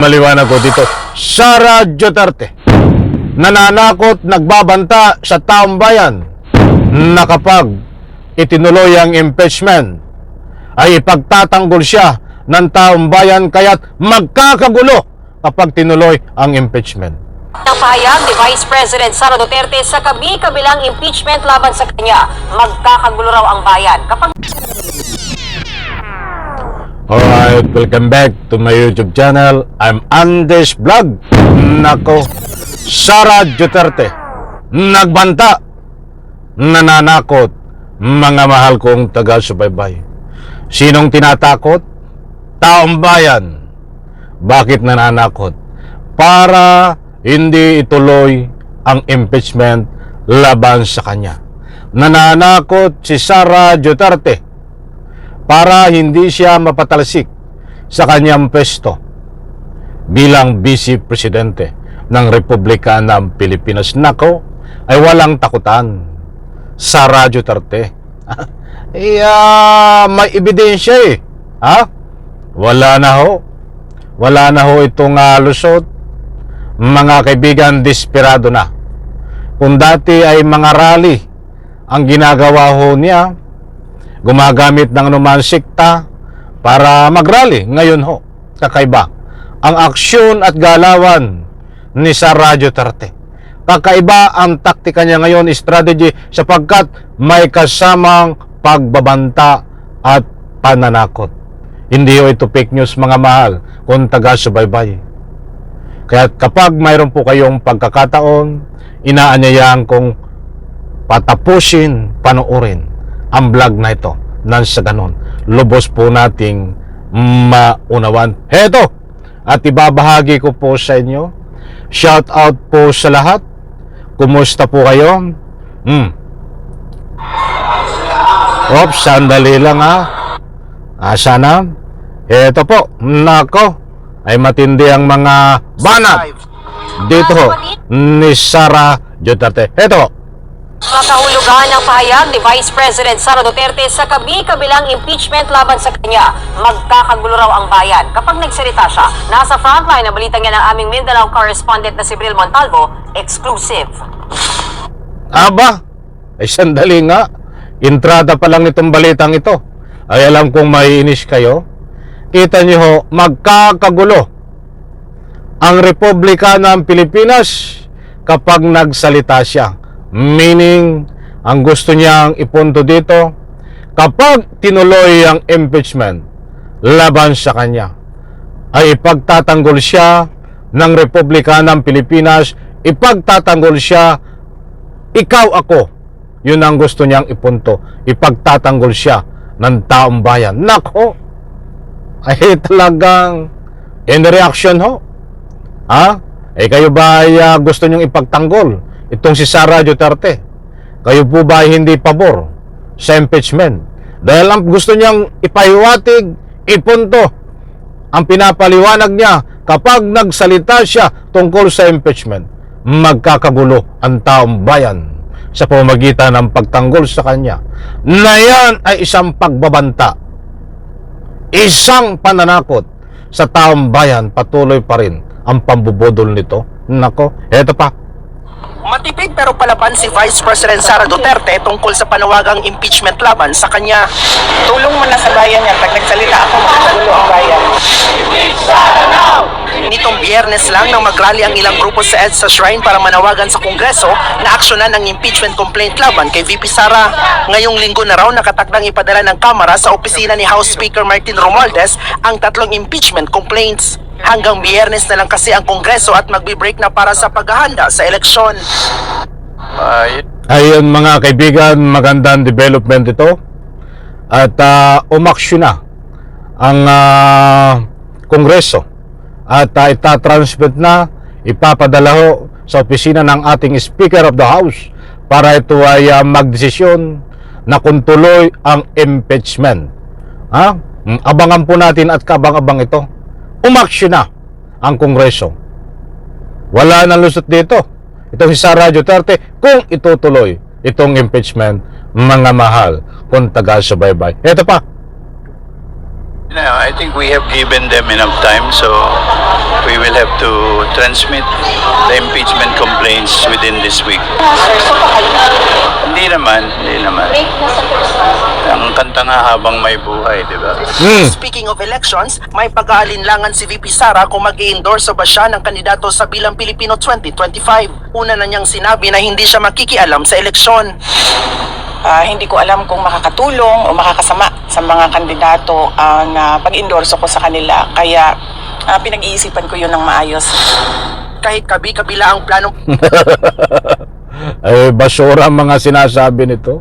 Maliwanag ko dito, Sara Duterte nananakot, nagbabanta sa taong bayan na kapag itinuloy ang impeachment ay ipagtatanggol siya ng taong bayan kaya't magkakagulo kapag tinuloy ang impeachment. Ang pahayag ni Vice President Sara Duterte sa kabi-kabilang impeachment laban sa kanya, magkakagulo raw ang bayan kapag... Alright, welcome back to my YouTube channel. I'm Andes Vlog. Nako, Sara Duterte nagbanta, nananakot, mga mahal kong taga-subaybay. Sinong tinatakot? Taong bayan. Bakit nananakot? Para hindi ituloy ang impeachment laban sa kanya. Nananakot si Sara Duterte para hindi siya mapatalsik sa kanyang pwesto bilang Vice Presidente ng Republika ng Pilipinas. Nako, ay walang takutan. Sara Duterte. May ebidensya eh. Ha? Wala na ho. Wala na ho itong lusot. Mga kaibigan, desperado na. Kung dati ay mga rally ang ginagawa ho niya, gumagamit ng anuman sikta para mag-rally. Ngayon ho, kakaiba ang aksyon at galawan ni Sara Duterte. Kakaiba ang taktika niya ngayon, strategy, sapagkat may kasamang pagbabanta at pananakot. Hindi ho ito fake news, mga mahal, kung taga-subaybay. Kaya kapag mayroon po kayong pagkakataon, inaanyayahan kong patapusin, panoorin ang vlog na ito. Nang sa ganon, lubos po nating maunawan. Heto, at ibabahagi ko po sa inyo. Shout out po sa lahat. Kumusta po kayo? Oops, sandali lang ha. Sana. Heto po, nako, ay matindi ang mga banat dito ni Sara Duterte. Heto. Makahulugan ang pahayag ni Vice President Sara Duterte sa kabi-kabilang impeachment laban sa kanya, magkakagulo raw ang bayan kapag nagsalita siya. Nasa frontline na balitang yan ang aming Mindanao correspondent na si Bril Montalvo, exclusive. Aba, ay sandali nga. Entrada pa lang itong balitang ito. Ay alam kong maiinis kayo. Kita niyo ho, magkakagulo ang Republika ng Pilipinas kapag nagsalita siya. Meaning, ang gusto niyang ipunto dito, kapag tinuloy ang impeachment laban sa kanya, ay ipagtatanggol siya ng Republika ng Pilipinas, ipagtatanggol siya, ikaw ako. Yun ang gusto niyang ipunto. Ipagtatanggol siya ng taong bayan. Nako, ay talagang in reaction ho. Ha? Kayo ba ay gusto niyong ipagtanggol itong si Sara Duterte? Kayo po ba ay hindi pabor sa impeachment? Dahil ang gusto niyang ipahiwatig, ipunto, ang pinapaliwanag niya, kapag nagsalita siya tungkol sa impeachment, magkakagulo ang taong bayan sa pamamagitan ng pagtanggol sa kanya. Na yan ay isang pagbabanta, isang pananakot sa taong bayan. Patuloy pa rin ang pambubudol nito. Nako, eto pa. Matipid pero palaban si Vice President Sara Duterte tungkol sa panawagang impeachment laban sa kanya. Tulong mo na sa bayan yan. Pag nagsalita ako, makakagulo ang bayan. Nitong Biyernes lang nang mag-rally ang ilang grupo sa EDSA Shrine para manawagan sa Kongreso na aksyonan ang impeachment complaint laban kay VP Sara. Ngayong linggo na raw nakatakdang ipadala ng Kamara sa opisina ni House Speaker Martin Romualdez ang 3 impeachment complaints. Hanggang Biyernes na lang kasi ang Kongreso at magbe-break na para sa paghahanda sa eleksyon. Ayun mga kaibigan, magandang development ito. At umaksyon na ang Kongreso. At itatransmit na, ipapadala ho sa opisina ng ating Speaker of the House para ito ay magdesisyon na kung tuloy ang impeachment. Abangan po natin at kabang-abang ito. Umaksyon na ang Kongreso. Wala nang lusot dito. Itong si Sara Duterte kung itutuloy itong impeachment, mga mahal kung taga-subaybay. Ito pa. No, I think we have given them enough time, so we will have to transmit the impeachment complaints within this week. Hindi naman. Ang kanta nga habang may buhay, di ba? Speaking of elections, may pag-aalinlangan si VP Sara kung mag-i-endorse ba siya ng kandidato sa Bilang Pilipino 2025. Una na niyang sinabi na hindi siya makikialam sa eleksyon. Hindi ko alam kung makakatulong o makakasama sa mga kandidato ang pag-endorso ko sa kanila. Kaya pinag-iisipan ko yun ng maayos. Kahit kabi-kabila ang plano Ay, basura ang mga sinasabi nito.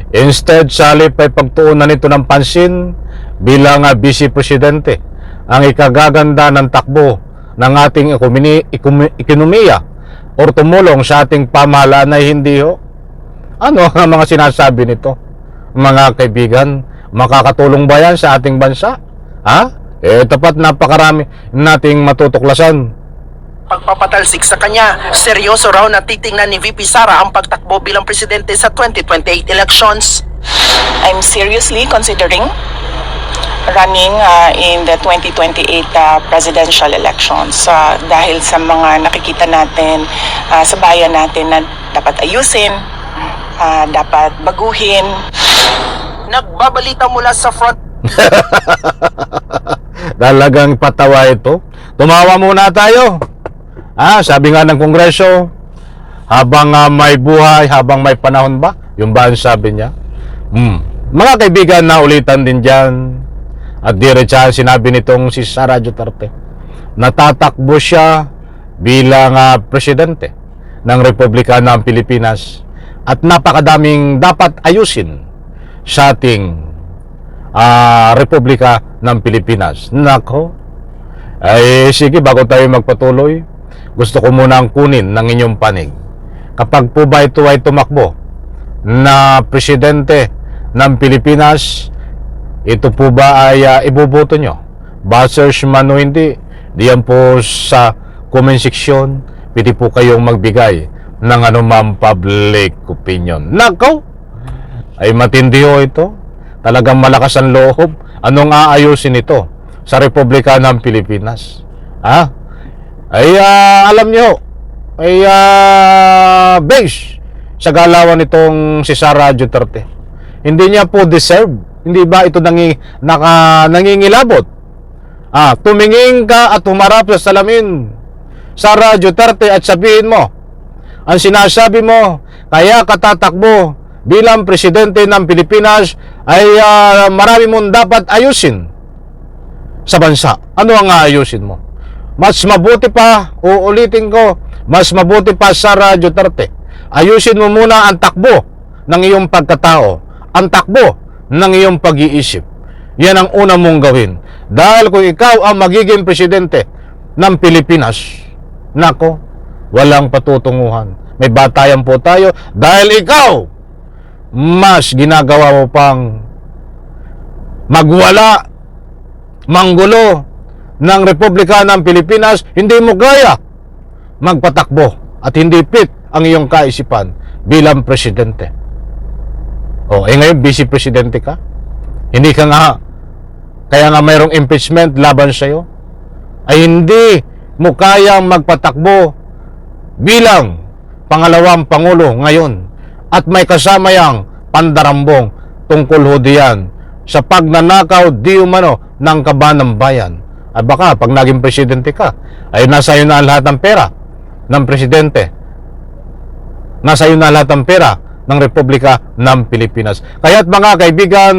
Instead, salip ay pagtuunan nito ng pansin bilang Vice Presidente ang ikagaganda ng takbo ng ating ekonomiya o tumulong sa ating pamahalaan ay hindi ho. Ano ang mga sinasabi nito? Mga kaibigan, makakatulong ba yan sa ating bansa? Ha? Tapat napakarami nating matutuklasan. pagpapatalsik sa kanya. Seryoso raw na titingnan ni VP Sara ang pagtakbo bilang presidente sa 2028 elections. I'm seriously considering running in the 2028 presidential elections dahil sa mga nakikita natin sa bayan natin na dapat ayusin, dapat baguhin. Nagbabalita mula sa front Talagang patawa ito. Tumawa muna tayo. Sabi nga ng Kongreso, habang may buhay, habang may panahon ba? Yung ba ang sabi niya? Mga kaibigan, na ulitan din dyan. At diretsahan sinabi nitong si Sara Duterte, natatakbo siya bilang presidente ng Republika ng Pilipinas at napakadaming dapat ayusin sa ating Republika ng Pilipinas. Nako, ay sige, bago tayo magpatuloy, gusto ko muna ang kunin ng inyong panig. Kapag po ba ito ay tumakbo na presidente ng Pilipinas, ito po ba ay iboboto nyo? Basers man o hindi, diyan po sa comment section, pwede po kayong magbigay ng anumang public opinion. Nako, ay matindi ho ito. Talagang malakas ang loob. Anong aayusin ito sa Republika ng Pilipinas? Alam nyo, base sa galawan nitong si Sara Duterte. Hindi niya po deserve. Hindi ba ito nangingilabot? Tumingin ka at humarap sa salamin, Sara Duterte, at sabihin mo, ang sinasabi mo, kaya katatakbo bilang presidente ng Pilipinas ay marami mong dapat ayusin sa bansa. Ano ang ayusin mo? Mas mabuti pa, uulitin ko, mas mabuti pa, Sara Duterte, ayusin mo muna ang takbo ng iyong pagkatao, ang takbo ng iyong pag-iisip. Yan ang una mong gawin. Dahil kung ikaw ang magiging presidente ng Pilipinas, nako, walang patutunguhan. May batayan po tayo dahil ikaw mas ginagawa mo pang magwala, manggulo ng Republika ng Pilipinas. Hindi mo kaya magpatakbo at hindi fit ang iyong kaisipan bilang presidente. Ngayon vice presidente ka? Hindi ka nga, kaya nga mayroong impeachment laban sa'yo, ay hindi mo kayang magpatakbo bilang pangalawang pangulo ngayon. At may kasama yang pandarambong tungkol ho diyan sa pagnanakaw di umano ng kaban ng bayan. Ay baka pag naging presidente ka, ay nasa iyo na lahat ng pera ng presidente. Nasa iyo na lahat ng pera ng Republika ng Pilipinas. Kaya't mga kaibigan,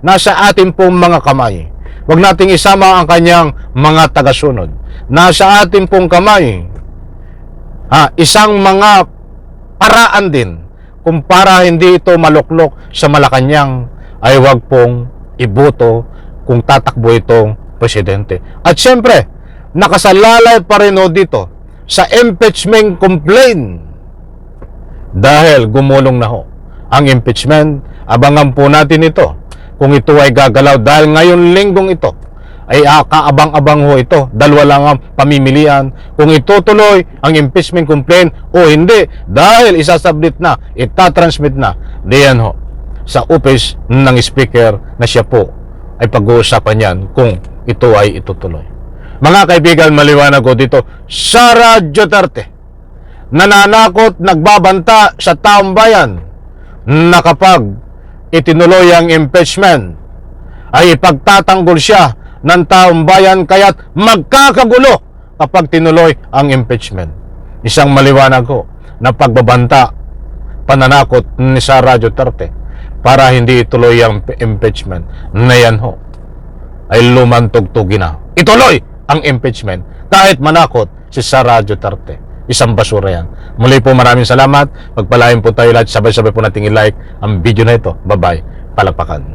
nasa atin pong mga kamay. Huwag nating isama ang kanyang mga tagasunod. Nasa atin pong kamay, isang mga paraan din kung para hindi ito maluklok sa Malacanang, ay huwag pong iboto kung tatakbo itong presidente. At siyempre, nakasalalay pa rin dito sa impeachment complaint. Dahil gumulong na ho ang impeachment, abangan po natin ito kung ito ay gagalaw. Dahil ngayon linggong ito ay kaabang-abang ho ito. Dalawa lang ang pamimilian kung itutuloy ang impeachment complaint o hindi. Dahil isasubmit na, itatransmit na diyan ho sa office ng speaker na siya po ay pag-uusapan yan kung ito ay itutuloy. Mga kaibigan, maliwanag ko dito, Sara Duterte, nananakot, nagbabanta sa taong bayan na kapag itinuloy ang impeachment, ay ipagtatanggol siya ng taong bayan kaya't magkakagulo kapag tinuloy ang impeachment. Isang maliwanag ko na pagbabanta, pananakot ni Sara Duterte para hindi ituloy ang impeachment na yan ho ay lumantugtugin na. Ituloy ang impeachment kahit manakot si Sara Duterte. Isang basura yan. Muli po maraming salamat. Pagpalain po tayo lahat. Sabay-sabay po nating i-like ang video na ito. Bye-bye. Palapakan.